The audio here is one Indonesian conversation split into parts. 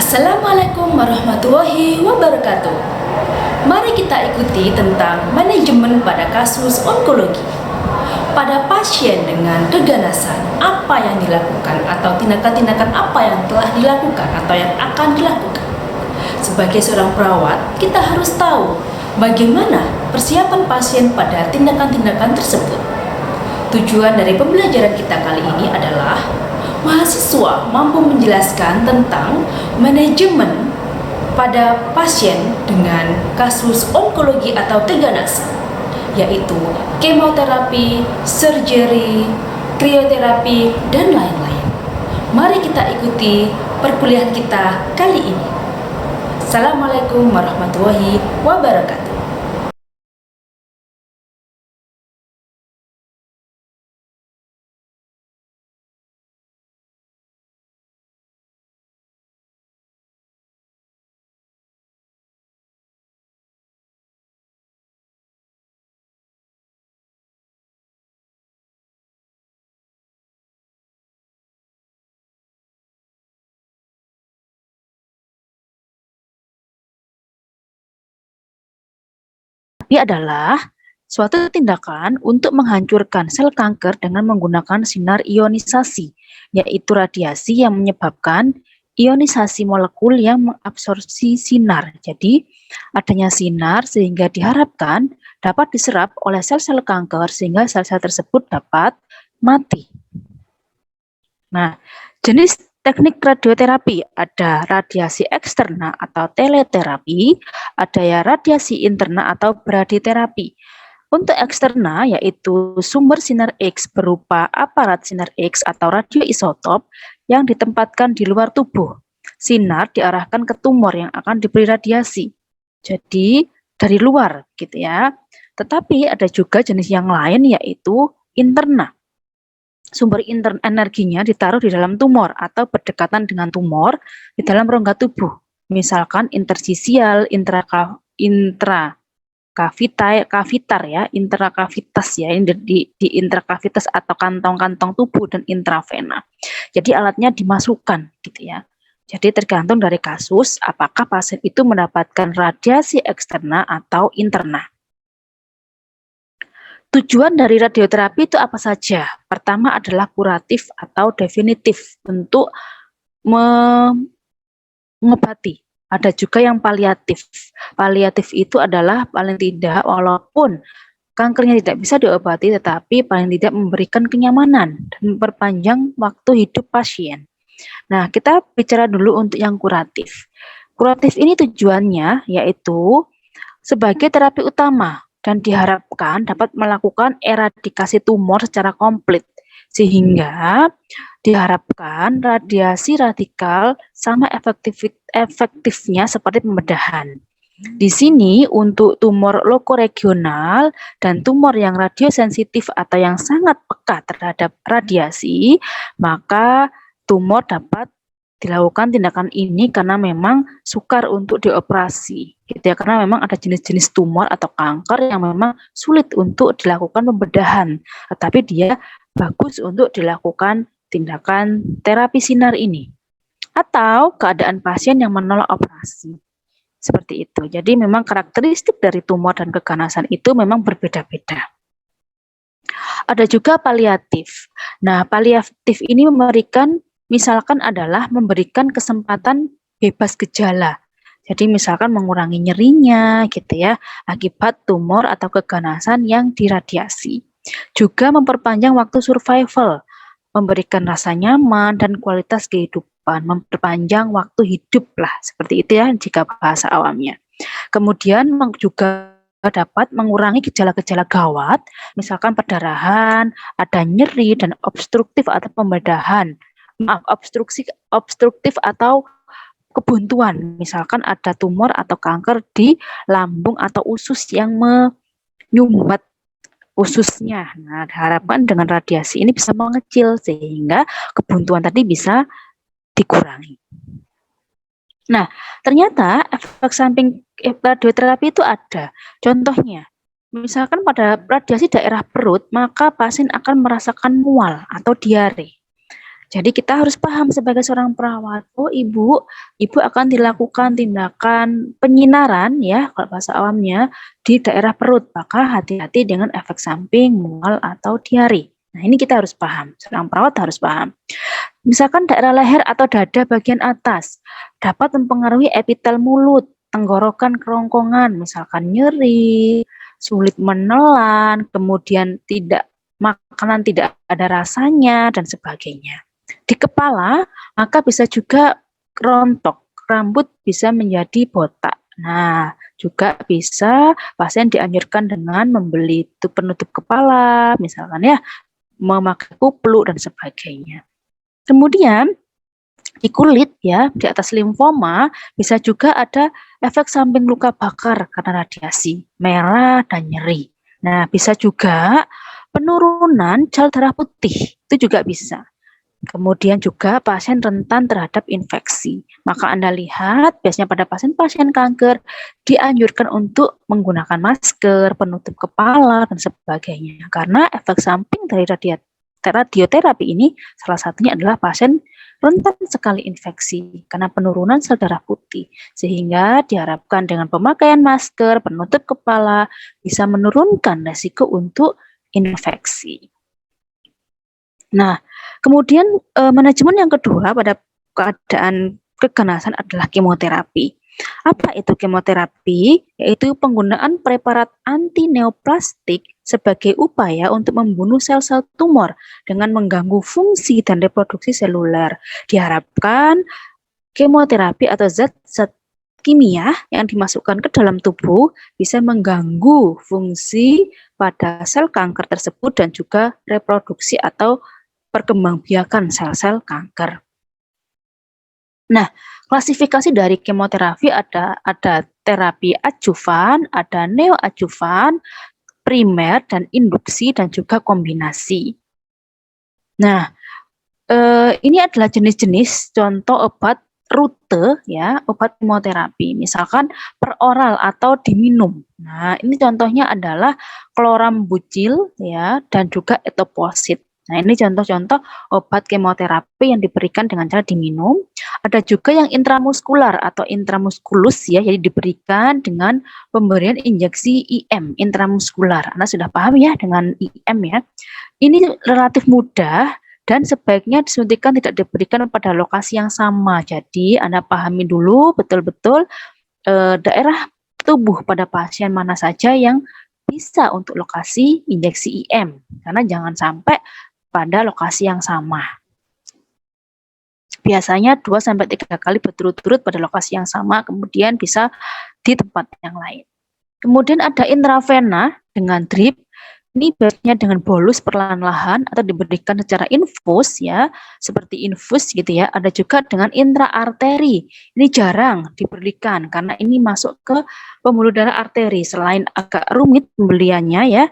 Assalamualaikum warahmatullahi wabarakatuh. Mari kita ikuti tentang manajemen pada kasus onkologi. Pada pasien dengan keganasan, apa yang dilakukan atau tindakan-tindakan apa yang telah dilakukan atau yang akan dilakukan. Sebagai seorang perawat, kita harus tahu bagaimana persiapan pasien pada tindakan-tindakan tersebut. Tujuan dari pembelajaran kita kali ini adalah mahasiswa mampu menjelaskan tentang manajemen pada pasien dengan kasus onkologi atau keganasan, yaitu kemoterapi, surgery, krioterapi, dan lain-lain. Mari kita ikuti perkuliahan kita kali ini. Assalamualaikum warahmatullahi wabarakatuh. Adalah suatu tindakan untuk menghancurkan sel kanker dengan menggunakan sinar ionisasi, yaitu radiasi yang menyebabkan ionisasi molekul yang mengabsorpsi sinar. Jadi, adanya sinar sehingga diharapkan dapat diserap oleh sel-sel kanker sehingga sel-sel tersebut dapat mati. Nah, jenis teknik radioterapi ada radiasi eksterna atau teleterapi, ada ya radiasi interna atau braditerapi. Untuk eksterna yaitu sumber sinar X berupa aparat sinar X atau radioisotop yang ditempatkan di luar tubuh. Sinar diarahkan ke tumor yang akan diberi radiasi. Jadi dari luar gitu ya. Tetapi ada juga jenis yang lain yaitu interna. Sumber energinya ditaruh di dalam tumor atau berdekatan dengan tumor di dalam rongga tubuh. Misalkan interstisial, intrakavitar ya, intrakavitas ya, di intrakavitas atau kantong-kantong tubuh dan intravena. Jadi alatnya dimasukkan gitu ya. Jadi tergantung dari kasus apakah pasien itu mendapatkan radiasi eksterna atau interna. Tujuan dari radioterapi itu apa saja? Pertama adalah kuratif atau definitif untuk mengobati. Ada juga yang paliatif. Paliatif itu adalah paling tidak walaupun kankernya tidak bisa diobati tetapi paling tidak memberikan kenyamanan dan memperpanjang waktu hidup pasien. Nah, kita bicara dulu untuk yang kuratif. Kuratif ini tujuannya yaitu sebagai terapi utama dan diharapkan dapat melakukan eradikasi tumor secara komplit sehingga diharapkan radiasi radikal sama efektifnya seperti pembedahan. Di sini untuk tumor lokoregional dan tumor yang radiosensitif atau yang sangat peka terhadap radiasi, maka tumor dapat dilakukan tindakan ini karena memang sukar untuk dioperasi gitu ya, karena memang ada jenis-jenis tumor atau kanker yang memang sulit untuk dilakukan pembedahan, tetapi dia bagus untuk dilakukan tindakan terapi sinar ini. Atau keadaan pasien yang menolak operasi. Seperti itu. Jadi memang karakteristik dari tumor dan keganasan itu memang berbeda-beda. Ada juga paliatif. Nah, paliatif ini misalkan adalah memberikan kesempatan bebas gejala. Jadi misalkan mengurangi nyerinya gitu ya, akibat tumor atau keganasan yang diradiasi. Juga memperpanjang waktu survival, memberikan rasa nyaman dan kualitas kehidupan, memperpanjang waktu hidup lah, seperti itu ya jika bahasa awamnya. Kemudian juga dapat mengurangi gejala-gejala gawat, misalkan perdarahan, ada nyeri dan obstruktif atau pembedahan. Obstruktif atau kebuntuan, misalkan ada tumor atau kanker di lambung atau usus yang menyumbat ususnya. Nah, diharapkan dengan radiasi ini bisa mengecil sehingga kebuntuan tadi bisa dikurangi. Nah, ternyata efek samping radioterapi itu ada. Contohnya, misalkan pada radiasi daerah perut, maka pasien akan merasakan mual atau diare. Jadi kita harus paham sebagai seorang perawat, oh ibu akan dilakukan tindakan penyinaran ya kalau bahasa awamnya di daerah perut, maka hati-hati dengan efek samping mual atau diare. Nah ini kita harus paham, seorang perawat harus paham. Misalkan daerah leher atau dada bagian atas dapat mempengaruhi epitel mulut, tenggorokan, kerongkongan, misalkan nyeri, sulit menelan, kemudian makanan tidak ada rasanya dan sebagainya. Di kepala, maka bisa juga rontok, rambut bisa menjadi botak. Nah, juga bisa pasien dianjurkan dengan membeli penutup kepala, misalkan ya, memakai kupluk dan sebagainya. Kemudian di kulit ya, di atas limfoma bisa juga ada efek samping luka bakar karena radiasi, merah dan nyeri. Nah, bisa juga penurunan sel darah putih, itu juga bisa. Kemudian juga pasien rentan terhadap infeksi. Maka Anda lihat biasanya pada pasien-pasien kanker dianjurkan untuk menggunakan masker, penutup kepala, dan sebagainya. Karena efek samping dari radioterapi ini salah satunya adalah pasien rentan sekali infeksi karena penurunan sel darah putih. Sehingga diharapkan dengan pemakaian masker, penutup kepala bisa menurunkan resiko untuk infeksi. Nah, kemudian manajemen yang kedua pada keadaan keganasan adalah kemoterapi. Apa itu kemoterapi? Yaitu penggunaan preparat antineoplastik sebagai upaya untuk membunuh sel-sel tumor dengan mengganggu fungsi dan reproduksi seluler. Diharapkan kemoterapi atau zat-zat kimia yang dimasukkan ke dalam tubuh bisa mengganggu fungsi pada sel kanker tersebut dan juga reproduksi atau perkembangbiakan sel-sel kanker. Nah, klasifikasi dari kemoterapi ada terapi adjuvan, ada neoadjuvan, primer dan induksi dan juga kombinasi. Nah, ini adalah jenis-jenis contoh obat rute ya, obat kemoterapi. Misalkan per oral atau diminum. Nah, ini contohnya adalah klorambucil ya dan juga etoposide. Nah, ini contoh-contoh obat kemoterapi yang diberikan dengan cara diminum. Ada juga yang intramuskular atau intramuskulus ya, jadi diberikan dengan pemberian injeksi IM, intramuskular. Anda sudah paham ya dengan IM ya. Ini relatif mudah dan sebaiknya disuntikan tidak diberikan pada lokasi yang sama. Jadi Anda pahami dulu betul-betul daerah tubuh pada pasien mana saja yang bisa untuk lokasi injeksi IM. Karena jangan sampai pada lokasi yang sama. Biasanya 2-3 kali berturut-turut pada lokasi yang sama, kemudian bisa di tempat yang lain. Kemudian ada intravena dengan drip. Ini biasanya dengan bolus perlahan-lahan atau diberikan secara infus ya, seperti infus gitu ya. Ada juga dengan intraarteri. Ini jarang diberikan karena ini masuk ke pembuluh darah arteri. Selain agak rumit pembeliannya ya,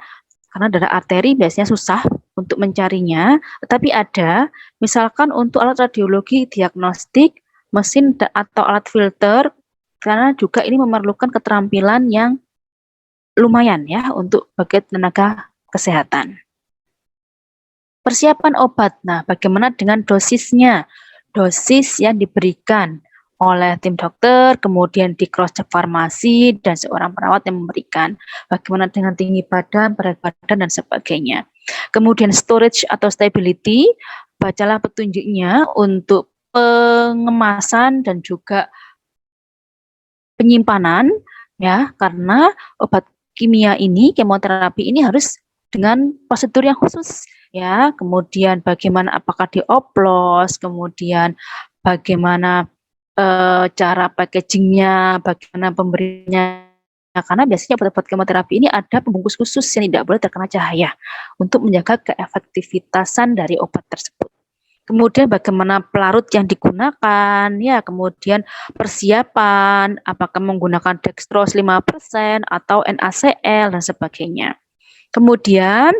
karena darah arteri biasanya susah untuk mencarinya, tetapi ada misalkan untuk alat radiologi diagnostik, mesin atau alat filter, karena juga ini memerlukan keterampilan yang lumayan ya untuk bagi tenaga kesehatan. Persiapan obat. Nah, bagaimana dengan dosisnya? Dosis yang diberikan oleh tim dokter, kemudian di cross check farmasi dan seorang perawat yang memberikan. Bagaimana dengan tinggi badan, berat badan dan sebagainya. Kemudian storage atau stability, bacalah petunjuknya untuk pengemasan dan juga penyimpanan ya, karena obat kimia ini, kemoterapi ini harus dengan prosedur yang khusus ya. Kemudian bagaimana apakah dioplos, kemudian bagaimana cara packagingnya, bagaimana pemberiannya. Karena biasanya obat-obat kemoterapi ini ada pembungkus khusus yang tidak boleh terkena cahaya untuk menjaga keefektivitasan dari obat tersebut. Kemudian bagaimana pelarut yang digunakan, ya, kemudian persiapan, apakah menggunakan dextrose 5% atau NaCl dan sebagainya. Kemudian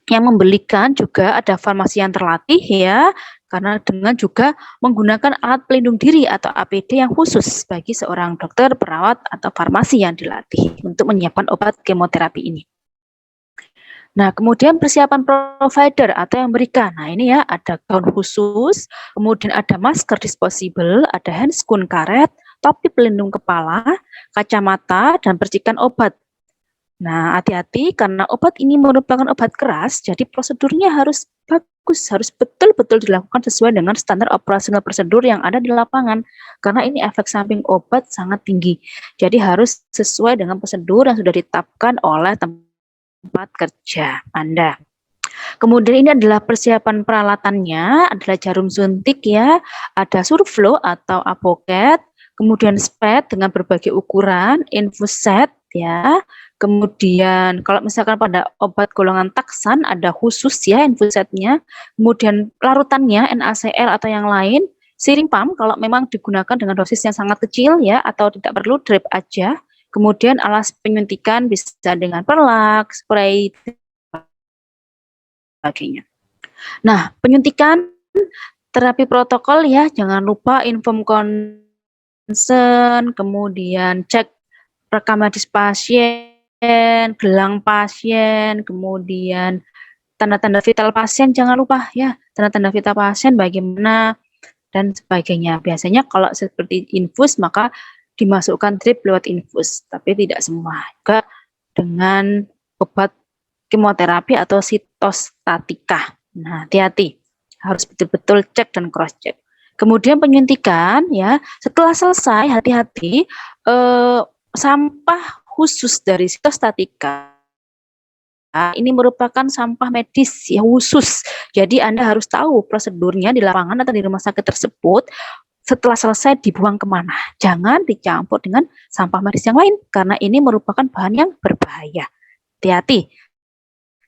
yang membelikan juga ada farmasi yang terlatih ya, karena dengan juga menggunakan alat pelindung diri atau APD yang khusus bagi seorang dokter, perawat, atau farmasi yang dilatih untuk menyiapkan obat kemoterapi ini. Nah, kemudian persiapan provider atau yang berikan. Nah, ini ya ada gaun khusus, kemudian ada masker disposable, ada handscoon karet, topi pelindung kepala, kacamata, dan percikan obat. Nah, hati-hati karena obat ini merupakan obat keras, jadi prosedurnya harus bagus, harus betul-betul dilakukan sesuai dengan standar operasional prosedur yang ada di lapangan. Karena ini efek samping obat sangat tinggi. Jadi harus sesuai dengan prosedur yang sudah ditetapkan oleh tempat kerja Anda. Kemudian ini adalah persiapan peralatannya, adalah jarum suntik ya, ada surflow atau apoket, kemudian spet dengan berbagai ukuran, infus set ya. Kemudian kalau misalkan pada obat golongan taksan ada khusus ya infus setnya. Kemudian larutannya NaCl atau yang lain, syring pump kalau memang digunakan dengan dosis yang sangat kecil ya atau tidak perlu drip aja. Kemudian alas penyuntikan bisa dengan perlak, spray, sebagainya. Nah, penyuntikan terapi protokol ya, jangan lupa inform concern, kemudian cek rekam medis pasien, gelang pasien, kemudian tanda-tanda vital pasien, jangan lupa ya, tanda-tanda vital pasien bagaimana dan sebagainya. Biasanya kalau seperti infus maka dimasukkan drip lewat infus, tapi tidak semua. Juga dengan obat kemoterapi atau sitostatika. Nah, hati-hati. Harus betul-betul cek dan cross check. Kemudian penyuntikan ya, setelah selesai hati-hati sampah khusus dari sitostatika ini merupakan sampah medis yang khusus. Jadi Anda harus tahu prosedurnya di lapangan atau di rumah sakit tersebut setelah selesai dibuang kemana. Jangan dicampur dengan sampah medis yang lain karena ini merupakan bahan yang berbahaya. Hati-hati.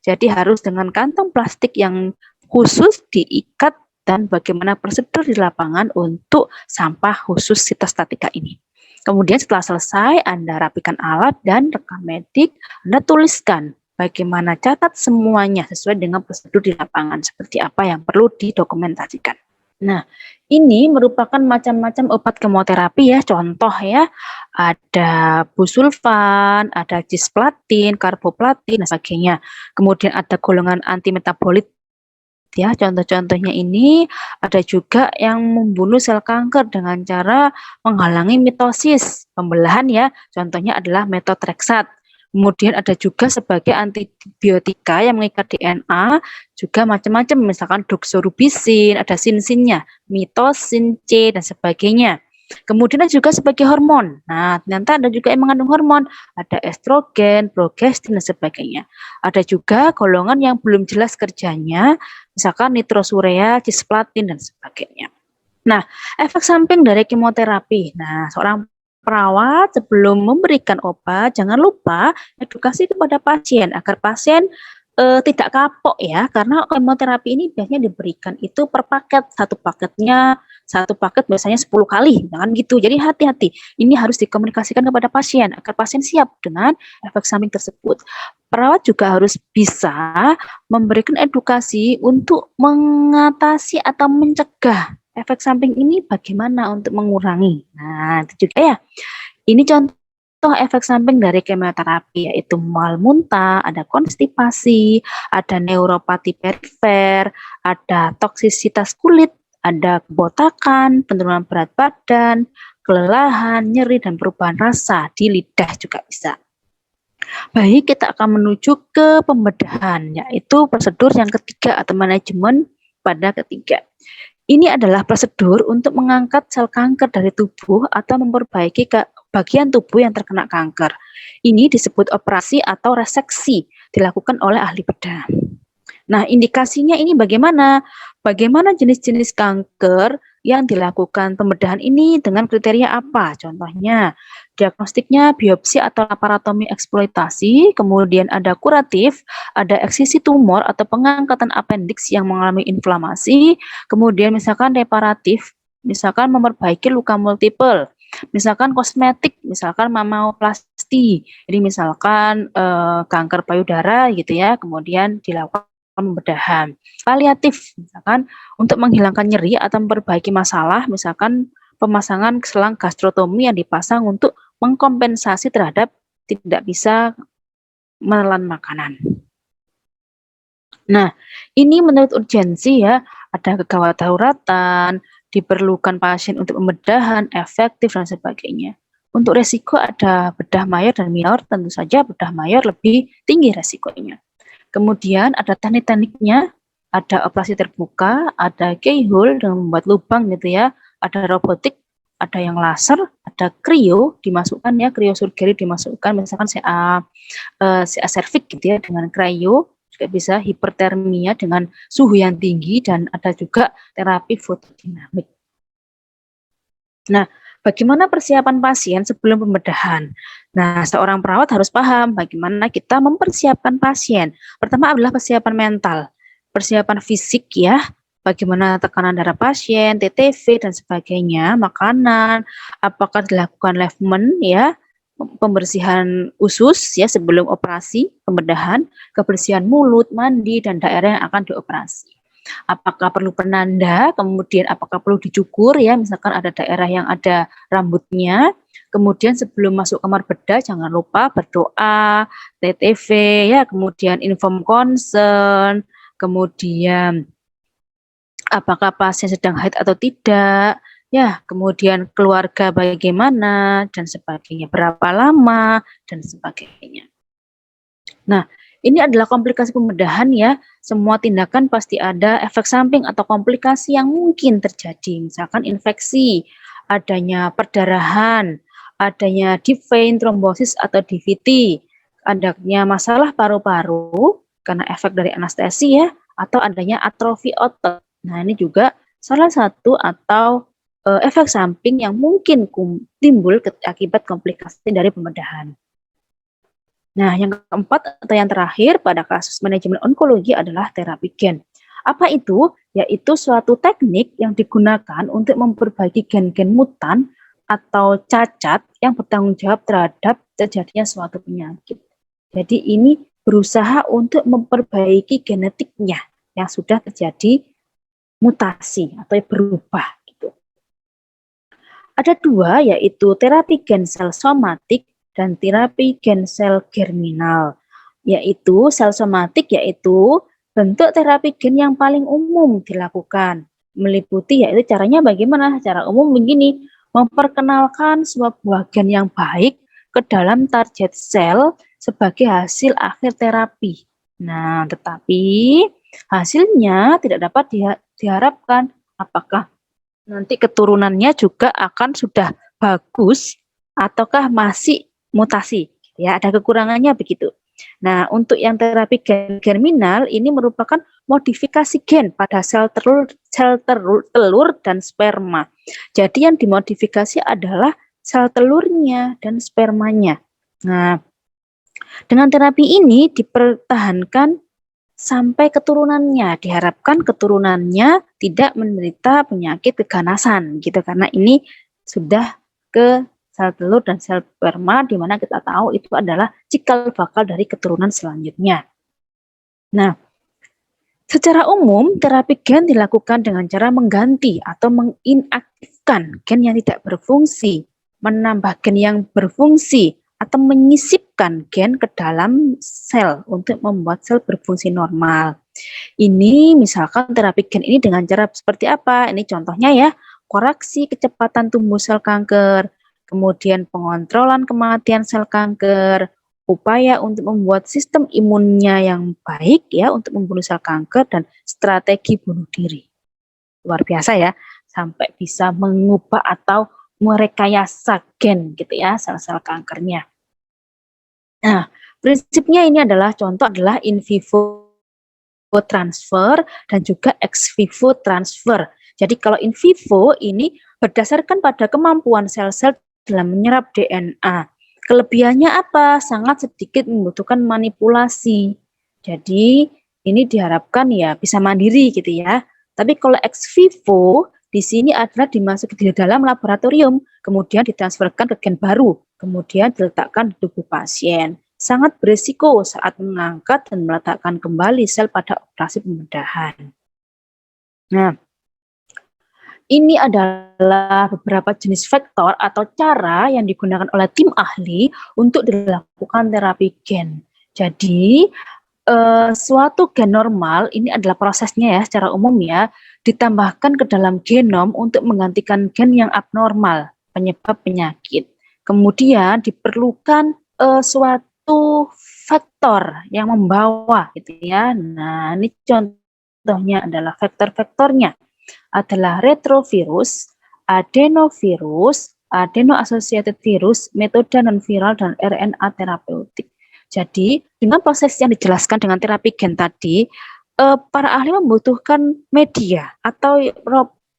Jadi harus dengan kantong plastik yang khusus diikat dan bagaimana prosedur di lapangan untuk sampah khusus sitostatika ini. Kemudian setelah selesai Anda rapikan alat dan rekam medik, Anda tuliskan bagaimana, catat semuanya sesuai dengan prosedur di lapangan seperti apa yang perlu didokumentasikan. Nah, ini merupakan macam-macam obat kemoterapi ya, contoh ya, ada busulfan, ada cisplatin, karboplatin, dan sebagainya. Kemudian ada golongan antimetabolit ya, contoh-contohnya ini ada juga yang membunuh sel kanker dengan cara menghalangi mitosis, pembelahan ya, contohnya adalah methotrexate. Kemudian ada juga sebagai antibiotika yang mengikat DNA, juga macam-macam, misalkan doxorubicin, ada sinsinnya, mitosin C, dan sebagainya. Kemudian ada juga sebagai hormon. Nah, ternyata ada juga yang mengandung hormon, ada estrogen, progestin, dan sebagainya. Ada juga golongan yang belum jelas kerjanya, misalkan nitrosurea, cisplatin, dan sebagainya. Nah, efek samping dari kemoterapi. Nah, seorang perawat sebelum memberikan obat, jangan lupa edukasi kepada pasien agar pasien tidak kapok ya, karena kemoterapi ini biasanya diberikan itu per paket, satu paket biasanya 10 kali, jangan gitu. Jadi hati-hati, ini harus dikomunikasikan kepada pasien agar pasien siap dengan efek samping tersebut. Perawat juga harus bisa memberikan edukasi untuk mengatasi atau mencegah efek samping ini bagaimana untuk mengurangi. Nah, itu juga ya. Ini contoh efek samping dari kemoterapi yaitu mual muntah, ada konstipasi, ada neuropati perifer, ada toksisitas kulit, ada kebotakan, penurunan berat badan, kelelahan, nyeri, dan perubahan rasa di lidah juga bisa. Baik, kita akan menuju ke pembedahan, yaitu prosedur yang ketiga atau manajemen pada ketiga. Ini adalah prosedur untuk mengangkat sel kanker dari tubuh atau memperbaiki bagian tubuh yang terkena kanker. Ini disebut operasi atau reseksi, dilakukan oleh ahli bedah. Nah, indikasinya ini bagaimana? Bagaimana jenis-jenis kanker yang dilakukan pembedahan ini dengan kriteria apa? Contohnya, diagnostiknya biopsi atau laparotomi eksploitasi, kemudian ada kuratif, ada eksisi tumor atau pengangkatan appendix yang mengalami inflamasi, kemudian misalkan reparatif, misalkan memperbaiki luka multiple, misalkan kosmetik, misalkan mamoplasti, jadi misalkan kanker payudara gitu ya, kemudian dilakukan melakukan pembedahan. Paliatif, misalkan untuk menghilangkan nyeri atau memperbaiki masalah, misalkan pemasangan selang gastrotomi yang dipasang untuk mengkompensasi terhadap tidak bisa menelan makanan. Nah, ini menurut urgensi ya, ada kegawat daruratan, diperlukan pasien untuk pembedahan, efektif, dan sebagainya. Untuk resiko ada bedah mayor dan minor, tentu saja bedah mayor lebih tinggi resikonya. Kemudian ada teknik-tekniknya, ada operasi terbuka, ada keyhole dengan membuat lubang gitu ya, ada robotik, ada yang laser, ada krio dimasukkan ya, cryosurgery dimasukkan, misalkan CA cervix gitu ya dengan cryo, juga bisa hipertermia dengan suhu yang tinggi, dan ada juga terapi fotodinamik. Nah, bagaimana persiapan pasien sebelum pembedahan? Nah, seorang perawat harus paham bagaimana kita mempersiapkan pasien. Pertama adalah persiapan mental, persiapan fisik ya, bagaimana tekanan darah pasien, TTV, dan sebagainya, makanan, apakah dilakukan lavement ya, pembersihan usus ya sebelum operasi, pembedahan, kebersihan mulut, mandi, dan daerah yang akan dioperasi. Apakah perlu penanda, kemudian apakah perlu dicukur ya, misalkan ada daerah yang ada rambutnya. Kemudian sebelum masuk kamar bedah jangan lupa berdoa, TTV ya, kemudian inform concern, kemudian apakah pasien sedang haid atau tidak, ya, kemudian keluarga bagaimana dan sebagainya, berapa lama dan sebagainya. Nah, ini adalah komplikasi pembedahan ya. Semua tindakan pasti ada efek samping atau komplikasi yang mungkin terjadi. Misalkan infeksi, adanya perdarahan, adanya deep vein thrombosis atau DVT, adanya masalah paru-paru karena efek dari anestesi ya, atau adanya atrofi otot. Nah, ini juga salah satu atau efek samping yang mungkin timbul akibat komplikasi dari pembedahan. Nah, yang keempat atau yang terakhir pada kasus manajemen onkologi adalah terapi gen. Apa itu? Yaitu suatu teknik yang digunakan untuk memperbaiki gen-gen mutan atau cacat yang bertanggung jawab terhadap terjadinya suatu penyakit. Jadi ini berusaha untuk memperbaiki genetiknya yang sudah terjadi mutasi atau berubah gitu. Ada dua, yaitu terapi gen sel somatik dan terapi gen sel germinal. Yaitu sel somatik yaitu bentuk terapi gen yang paling umum dilakukan. Meliputi yaitu caranya bagaimana? Secara umum begini, memperkenalkan sebuah gen yang baik ke dalam target sel sebagai hasil akhir terapi. Nah, tetapi hasilnya tidak dapat diharapkan. Apakah nanti keturunannya juga akan sudah bagus ataukah masih mutasi? Ya, ada kekurangannya begitu. Nah, untuk yang terapi gen germinal ini merupakan modifikasi gen pada sel telur dan sperma. Jadi yang dimodifikasi adalah sel telurnya dan spermanya. Nah, dengan terapi ini dipertahankan sampai keturunannya, diharapkan keturunannya tidak menderita penyakit keganasan gitu, karena ini sudah ke sel telur dan sel sperma, di mana kita tahu itu adalah cikal bakal dari keturunan selanjutnya. Nah, secara umum terapi gen dilakukan dengan cara mengganti atau menginaktifkan gen yang tidak berfungsi, menambah gen yang berfungsi, atau menyisipkan gen ke dalam sel untuk membuat sel berfungsi normal. Ini misalkan terapi gen ini dengan cara seperti apa? Ini contohnya ya, koreksi kecepatan tumbuh sel kanker, kemudian pengontrolan kematian sel kanker, upaya untuk membuat sistem imunnya yang baik ya untuk membunuh sel kanker, dan strategi bunuh diri. Luar biasa ya, sampai bisa mengubah atau merekayasa gen gitu ya sel-sel kankernya. Nah, prinsipnya ini adalah contoh adalah in vivo transfer dan juga ex vivo transfer. Jadi kalau in vivo ini berdasarkan pada kemampuan sel-sel dalam menyerap DNA. Kelebihannya apa? Sangat sedikit membutuhkan manipulasi. Jadi ini diharapkan ya bisa mandiri gitu ya. Tapi kalau ex vivo di sini adalah dimasuk di dalam laboratorium, kemudian ditransferkan ke gen baru, kemudian diletakkan di tubuh pasien. sangat berisiko saat mengangkat dan meletakkan kembali sel pada operasi pembedahan. Nah, ini adalah beberapa jenis faktor atau cara yang digunakan oleh tim ahli untuk dilakukan terapi gen. Jadi, suatu gen normal ini adalah prosesnya ya secara umum ya, ditambahkan ke dalam genom untuk menggantikan gen yang abnormal, penyebab penyakit. Kemudian diperlukan suatu faktor yang membawa gitu ya. Nah, ini contohnya adalah faktor-faktornya adalah retrovirus, adenovirus, adeno-associated virus, metode non-viral, dan RNA terapeutik. Jadi, dengan proses yang dijelaskan dengan terapi gen tadi, para ahli membutuhkan media atau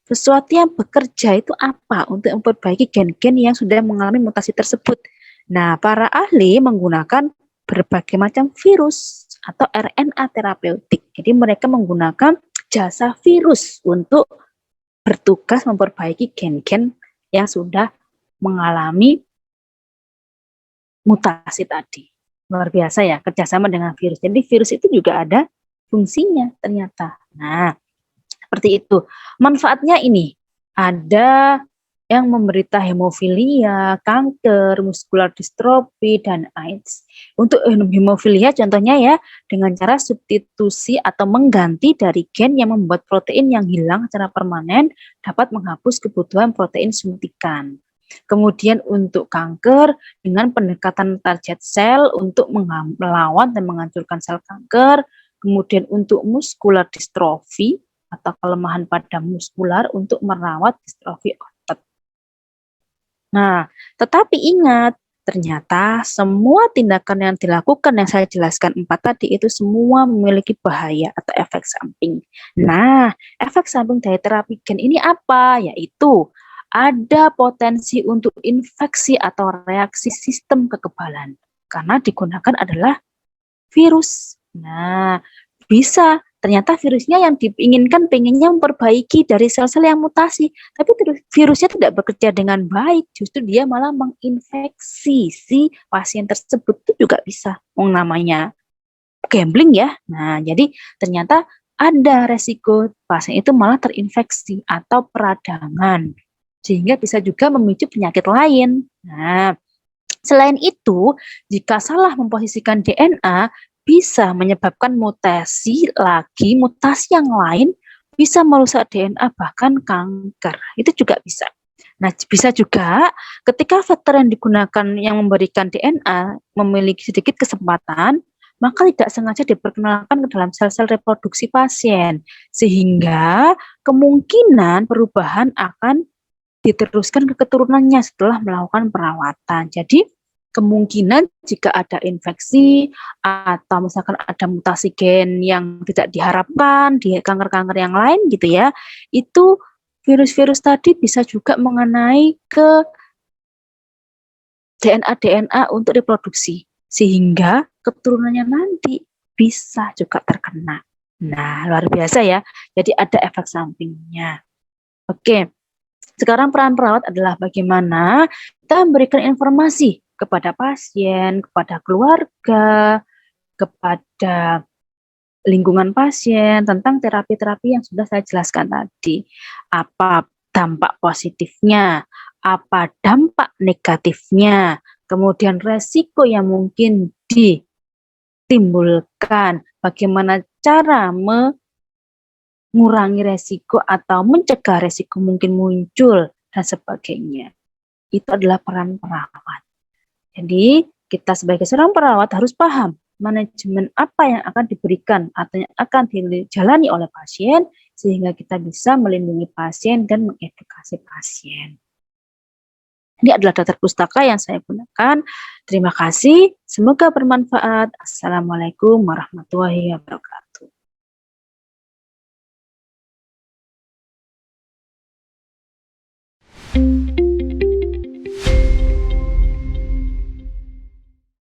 sesuatu yang bekerja itu apa untuk memperbaiki gen-gen yang sudah mengalami mutasi tersebut. Nah, para ahli menggunakan berbagai macam virus atau RNA terapeutik. Jadi, mereka menggunakan jasa virus untuk bertugas memperbaiki gen-gen yang sudah mengalami mutasi tadi. Luar biasa ya, kerjasama dengan virus. Jadi virus itu juga ada fungsinya ternyata. Nah, seperti itu. Manfaatnya ini, ada yang menderita hemofilia, kanker, muskular distrofi, dan AIDS. Untuk hemofilia contohnya ya, dengan cara substitusi atau mengganti dari gen yang membuat protein yang hilang secara permanen dapat menghapus kebutuhan protein suntikan. Kemudian untuk kanker dengan pendekatan target sel untuk melawan dan menghancurkan sel kanker. Kemudian untuk muskular distrofi atau kelemahan pada muskular untuk merawat distrofi otot. Nah, tetapi ingat, ternyata semua tindakan yang dilakukan yang saya jelaskan 4 tadi itu semua memiliki bahaya atau efek samping. Nah, efek samping dari terapi gen ini apa? Yaitu ada potensi untuk infeksi atau reaksi sistem kekebalan karena digunakan adalah virus. Nah, bisa ternyata virusnya yang diinginkan pengennya memperbaiki dari sel-sel yang mutasi, tapi virusnya tidak bekerja dengan baik, justru dia malah menginfeksi si pasien tersebut. Itu juga bisa namanya gambling ya. Nah, jadi ternyata ada resiko pasien itu malah terinfeksi atau peradangan, sehingga bisa juga memicu penyakit lain. Nah, selain itu, jika salah memposisikan DNA, bisa menyebabkan mutasi yang lain, bisa merusak DNA bahkan kanker. Itu juga bisa. Nah, bisa juga ketika faktor yang digunakan yang memberikan DNA memiliki sedikit kesempatan, maka tidak sengaja diperkenalkan ke dalam sel-sel reproduksi pasien, sehingga kemungkinan perubahan akan diteruskan ke keturunannya setelah melakukan perawatan. Jadi, kemungkinan jika ada infeksi atau misalkan ada mutasi gen yang tidak diharapkan di kanker-kanker yang lain gitu ya, itu virus-virus tadi bisa juga mengenai ke DNA untuk reproduksi, sehingga keturunannya nanti bisa juga terkena. Nah, luar biasa ya. Jadi ada efek sampingnya. Oke, sekarang peran perawat adalah bagaimana kita memberikan informasi kepada pasien, kepada keluarga, kepada lingkungan pasien tentang terapi-terapi yang sudah saya jelaskan tadi. Apa dampak positifnya, apa dampak negatifnya, kemudian resiko yang mungkin ditimbulkan, bagaimana cara mengurangi resiko atau mencegah resiko mungkin muncul, dan sebagainya. Itu adalah peran perawat. Jadi, kita sebagai seorang perawat harus paham manajemen apa yang akan diberikan atau yang akan dijalani oleh pasien, sehingga kita bisa melindungi pasien dan mengedukasi pasien. Ini adalah daftar pustaka yang saya gunakan. Terima kasih, semoga bermanfaat. Assalamualaikum warahmatullahi wabarakatuh.